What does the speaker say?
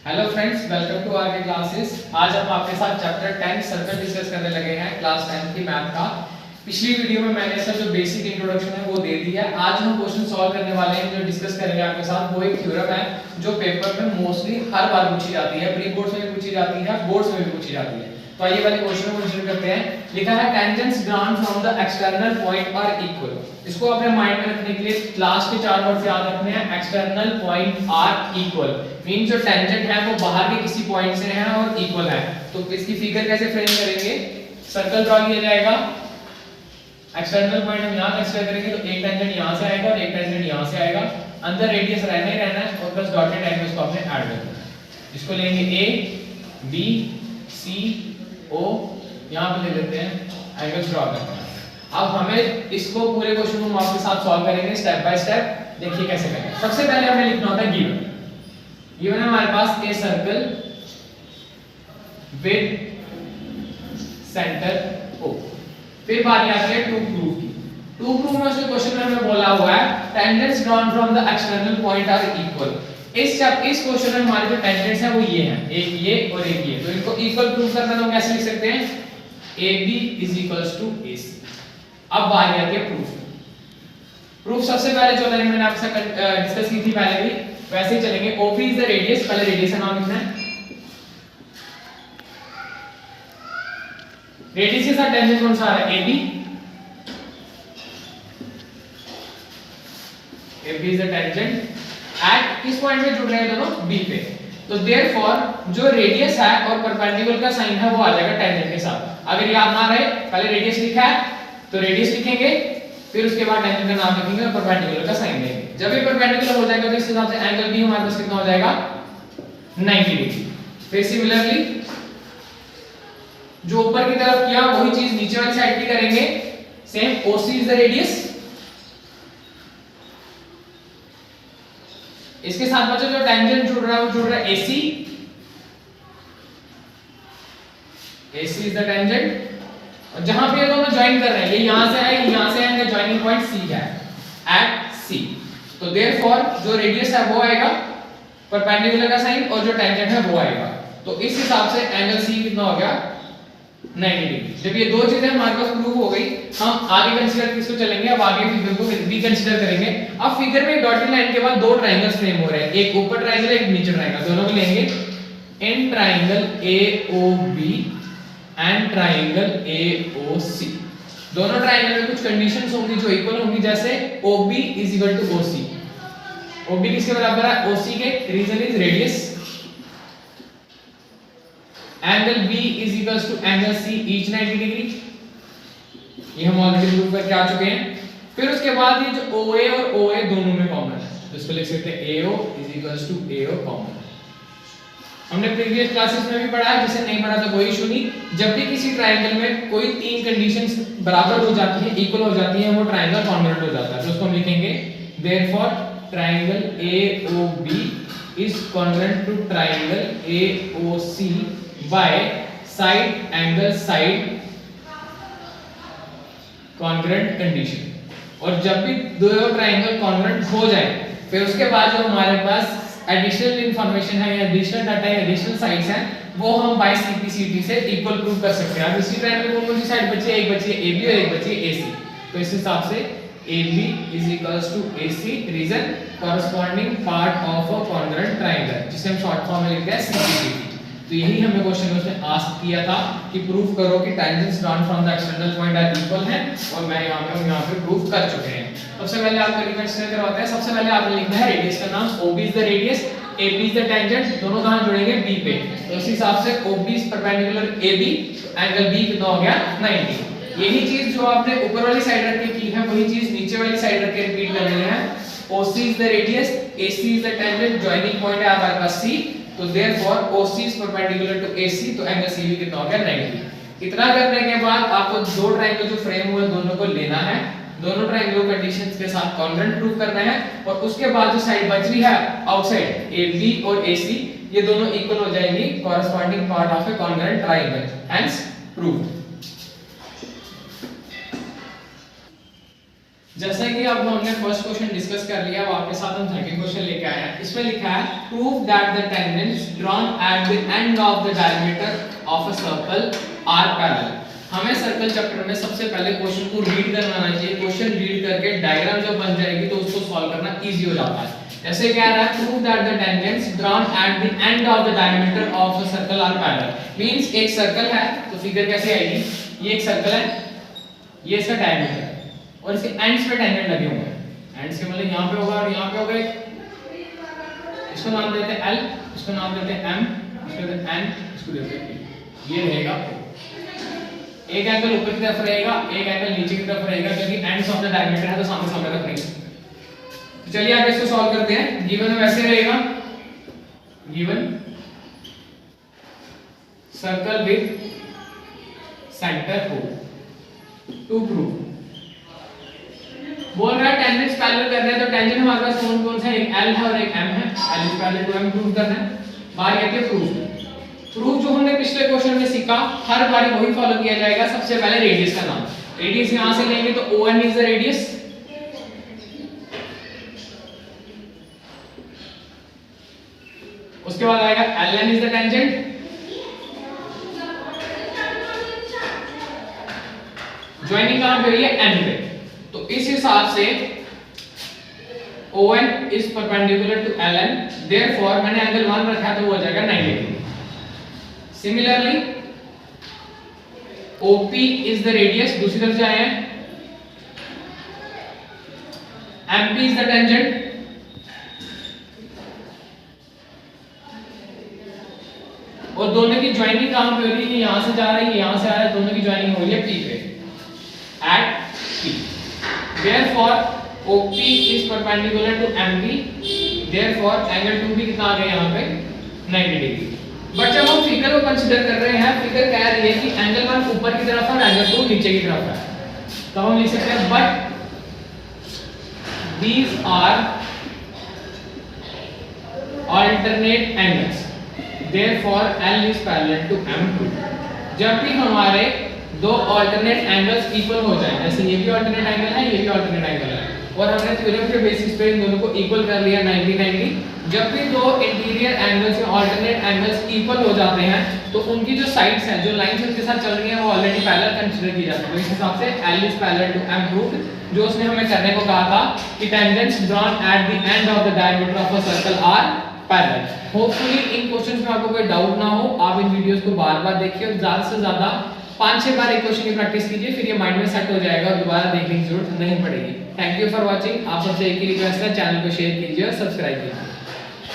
Hello friends, welcome to R K classes. आज हम आपके साथ चैप्टर 10 सर्कल डिस्कस करने लगे हैं, क्लास 10 की मैथ का। पिछली वीडियो में मैंने इसका जो बेसिक इंट्रोडक्शन है वो दे दिया है। आज हम क्वेश्चन सॉल्व करने वाले हैं, जो डिस्कस करेंगे आपके साथ। वो एक थ्योरम है जो पेपर में मोस्टली हर बार पूछी जाती है, प्री बोर्ड्स में भी पूछी जाती है, बोर्ड्स में भी पूछी जाती है। तो आइए वाले क्वेश्चन को कंसीडर करते हैं। लिखा है tangents drawn from the external point are equal. इसको अपने माइंड में रखने के लिए लास्ट के 4 वर्ड्स याद रखने हैं। External point are equal means जो टेंजेंट है वो बाहर के किसी पॉइंट से है और इक्वल है। तो इसकी फिगर कैसे फ्रेम करेंगे? सर्कल ड्रॉ किया जाएगा, एक्सटर्नल पॉइंट हम यहां कंसीडर करेंगे तो एक टेंजेंट यहां से आएगा और एक टेंजेंट यहां से आएगा। अंदर रेडियस रहना ही रहना है और प्लस डॉटेड लाइन में इसको आपने ऐड कर देना है। इसको लेंगे ए बी सी ओ, यहां पे ले लेते हैं, एंगल्स ड्रॉ करते हैं। अब हमें इसको पूरे क्वेश्चन को हम आपके साथ सॉल्व करेंगे स्टेप बाय स्टेप। देखिए कैसे करेंगे। सबसे पहले हमें लिखना होता है गिवन। गिवन है हमारे पास A circle with center O. फिर बारी आती है टू प्रूफ की। टू प्रूफ में उसके क्वेश्चन में हमें बोला हुआ है tangents drawn from the external point are equal. इस क्वेश्चन में हमारे जो टेंजेंट्स हैं वो ये हैं, एक ये और एक ये। तो इनको इक्वल प्रूफ करना तो हम कैसे लिख सकते हैं? AB = AC। अब बारी आती है प्रूफ। प्रूफ सबसे पहले जो लाइन मैंने आपसे डिस्कस की थी पहले भी, वैसे ही चलेंगे। OP इज द रेडियस, पहले रेडियस का नाम लिखना है। रेडियस के साथ टेंजेंट कौन सा आ रहा है? AB। AB is the tangent at किस पॉइंट पे जुड़ रहे हैं दोनों? B पे। तो देयरफॉर जो रेडियस है और परपेंडिकुलर का साइन है वो आ जाएगा टेंजेंट के साथ। अगर याद ना रहे, पहले रेडियस लिखा है तो रेडियस लिखेंगे, फिर उसके बाद टेंजेंट का नाम लिखेंगे और परपेंडिकुलर का साइन देंगे। जब ये परपेंडिकुलर हो जाएगा तो इस हिसाब से एंगल भी हमारे पास कितना हो जाएगा? 90 डिग्री। फिर सिमिलरली जो ऊपर की तरफ किया वही चीज नीचे वाली साइड भी करेंगे। Same OC is the radius. इसके साथ बच्चों जो टेंजेंट जुड़ रहा है वो जुड़ रहा है AC। AC is the tangent. और जहां पे ये दोनों ज्वाइन कर रहे हैं, ये यहां से आए, यहां से आएंगे, ज्वाइनिंग पॉइंट C है एट C। तो देयरफॉर जो रेडियस है वो आएगा, परपेंडिकुलर का साइन और जो टेंजेंट है वो आएगा। तो इस हिसाब से एंगल C कितना हो गया? 90 डिग्री। जब ये दो चीजें हमारे पास प्रूव हो गई, हम आगे कंसीडर किसको चलेंगे? अब आगे फिगर को भी कंसीडर करेंगे। अब फिगर में डॉटेड लाइन के बाद दो ट्रायंगल्स फ्रेम हो रहे हैं, एक ऊपर ट्रायंगल एक नीचे ट्रायंगल। दोनों को लेंगे in triangle AOB and triangle AOC। दोनों ट्रायंगल में कुछ कंडीशंस होंगी जो इक्वल होंगी, जैसे OB = OC। OB किसके बराबर है? OC के। Reason is radius. Angle B = angle C each 90 degree. ये हम ऑलरेडी प्रूव करके आ चुके हैं। फिर उसके बाद ये जो OA और OA दोनों में कॉमन है, तो इसको लिख सकते हैं AO = AO कॉमन। हमने प्रीवियस क्लासेस में भी पढ़ा है, जिसे नहीं पढ़ा तो कोई इशू नहीं। जब भी किसी ट्रायंगल में कोई तीन कंडीशंस बराबर हो जाती है, इक्वल हो जाती है, वो ट्रायंगल कॉन्ग्रुएंट हो जाता है। तो उसको हम लिखेंगे therefore triangle AOB is congruent to triangle AOC by side angle side congruent condition. और जब भी दो ट्रायंगल कॉन्ग्रुएंट हो जाए, फिर उसके बाद जो हमारे पास एडिशनल इंफॉर्मेशन है या एडिशनल डाटा है, एडिशनल साइड्स हैं, वो हम बाय CPCT से इक्वल प्रूव कर सकते हैं। अब इसी ट्रायंगल कौन सी साइड बची है? एक बची है AB और एक बची है AC। तो इस हिसाब से AB = AC। Reason corresponding part of a congruent triangle, जिसे हम शॉर्ट फॉर्म में लिखते हैं CPCT। तो यही हमें क्वेश्चन में उसने आस्क किया था कि प्रूव करो कि tangents drawn from the external point are equal हैं, और मैं यहां पे प्रूव कर चुके हैं। सबसे पहले आपको रिकंसीडर करवाते हैं। सबसे पहले आपने लिखना है रेडियस का नाम। OB is the radius, AB is the tangent. दोनों कहां जुड़ेंगे? B पे। तो इस हिसाब से OB is perpendicular AB, angle B कितना हो गया? 90। यही चीज जो आपने ऊपर वाली साइड रख के की है, वही चीज नीचे वाली साइड रख के रिपीट करनी है। OC is the radius, AC is the tangent, joining point है हमारे पास C। तो therefore OC is perpendicular to AC, तो एंगल CV कितना हो गया? 90। इतना करने के बाद आपको दो ट्रायंगल जो फ्रेम हुए दोनों को लेना है, दोनों ट्रायंगल कंडीशंस के साथ कॉन्ग्रुएंट प्रूव करना है, और उसके बाद जो साइड बच रही है आउटसाइड AB और AC, ये दोनों इक्वल हो जाएंगी, corresponding part of A congruent triangle, hence proved. जैसा कि अब हमने फर्स्ट क्वेश्चन डिस्कस कर लिया, अब आपके साथ हम सेकंड क्वेश्चन लेके आए हैं। इसमें लिखा है prove that the tangents drawn at the end of the diameter of a circle are parallel. हमें सर्कल चैप्टर में सबसे पहले क्वेश्चन को रीड करना आना चाहिए। क्वेश्चन रीड करके डायग्राम जब बन जाएगी तो उसको सॉल्व करना इजी हो जाता है। जैसे कह रहा है prove that the tangents drawn at the end of the diameter of a circle are parallel. Means एक सर्कल है तो फिगर कैसे आएगी, ये एक सर्कल है, ये इसका डायमीटर है और इसके एंड्स पे टेंजेंट लगे हुए हैं। एंड्स के मतलब यहां पे होगा और यहां पे होगा। इसको नाम देते हैं L, इसको नाम देते हैं M, इसको देते हैं N, इसको देते हैं P। ये रहेगा एक एंगल ऊपर की तरफ रहेगा, एक एंगल नीचे की तरफ रहेगा, क्योंकि एंड्स ऑफ द डायमीटर है तो सामने सामने रख रही है। तो चलिए आगे इसको सॉल्व करते हैं। गिवन में वैसे रहेगा, given circle with centre O to prove. बोल रहा है टेंजेंट्स पैरेलल कर रहे हैं तो टेंजेंट हमारे पास कौन कौन से हैं, एक L है और एक M है। L is parallel to M prove करना है। बात कहते हैं प्रूफ। प्रूफ जो हमने पिछले क्वेश्चन में सीखा हर बार वही फॉलो किया जाएगा। सबसे पहले रेडियस का नाम, रेडियस यहां से लेंगे तो ON इज द रेडियस, उसके बाद आएगा LN is the tangent, joining कहां पे हुई है, N पे। तो इस हिसाब से ON is perpendicular to LN, therefore मैंने एंगल 1 रखा है तो वो हो जाएगा 90 degree. Similarly OP is the radius, दूसरी तरफ जाए हैं, MP is the tangent, और दोनों की ज्वाइनिंग कहां पे हो रही है, यहां से जा रही है, यहां से आ रहा है, दोनों की ज्वाइनिंग हो रही है P पे, at P। Therefore OP is perpendicular to MP, therefore angle 2B कितना आ गया यहाँ पे 90 डिग्री। बट जब हम फिगर को कंसीडर कर रहे हैं, फिगर कह रही है कि एंगल 1 ऊपर की तरफ है और एंगल 2 नीचे की तरफ है, तो हम लिख सकते हैं but these are alternate angles, therefore L is parallel to M2। जब भी हमारे दो ऑल्टरनेट एंगल्स इक्वल हो जाए, जैसे ये भी ऑल्टरनेट एंगल है, ये भी ऑल्टरनेट एंगल है, और हमने थ्योरम के बेसिस पे इन दोनों को इक्वल कर लिया 90-90। जब भी दो इंटीरियर एंगल्स या ऑल्टरनेट एंगल्स इक्वल हो जाते हैं तो उनकी जो साइड्स हैं, जो लाइंस उनके साथ चल रही हैं, वो ऑलरेडी पैरेलल कंसीडर की जाती है। तो इस हिसाब से L is parallel to M proved, जो उसने हमें करने को कहा था कि tangents drawn at the end of the diameter of a circle are parallel. Hopefully इन क्वेश्चंस में आपको कोई डाउट ना हो, आप इन वीडियोस को बार-बार देखिए और ज्यादा से ज्यादा 5-6 बार एक क्वेश्चन की प्रैक्टिस कीजिए, फिर ये माइंड में सेट हो जाएगा और दोबारा देखने की जरूरत नहीं पड़ेगी। Thank you for watching. आप सबसे एक ही रिक्वेस्ट है, चैनल को शेयर कीजिए और सब्सक्राइब कीजिए।